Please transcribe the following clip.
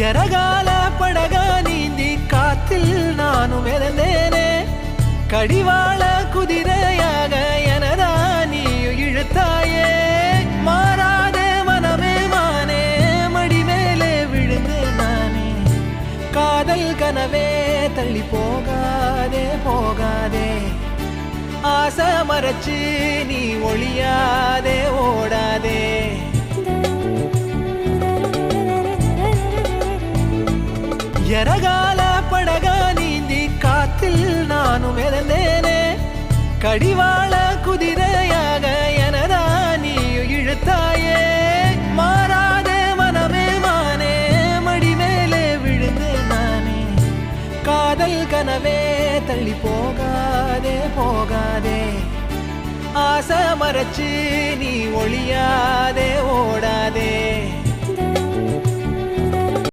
எரகால படகா நீந்தி காத்தில் நானும் மிதந்தேனே கடிவாள குதிரையாக எனதா நீயும் இழுத்தாயே மாறாதே மனமே மானே மடி மேலே விழுந்தேன் நானே காதல் கனவே தள்ளி போகாதே போகாதே ஆசை மறைச்சு நீ ஒளியாதே ஓடாதே எரகால படகா நீந்தி காத்தில் நானும் மிதந்தேனே கடிவாள குதிரையாக எனதா நீயும் இழுத்தாயே மாறாதே மனமே மானே மடி மேலே விழுந்தேன் நானே காதல் கனவே தள்ளி போகாதே போகாதே ஆசை மறைச்சு நீ ஒளியாதே ஓடாதே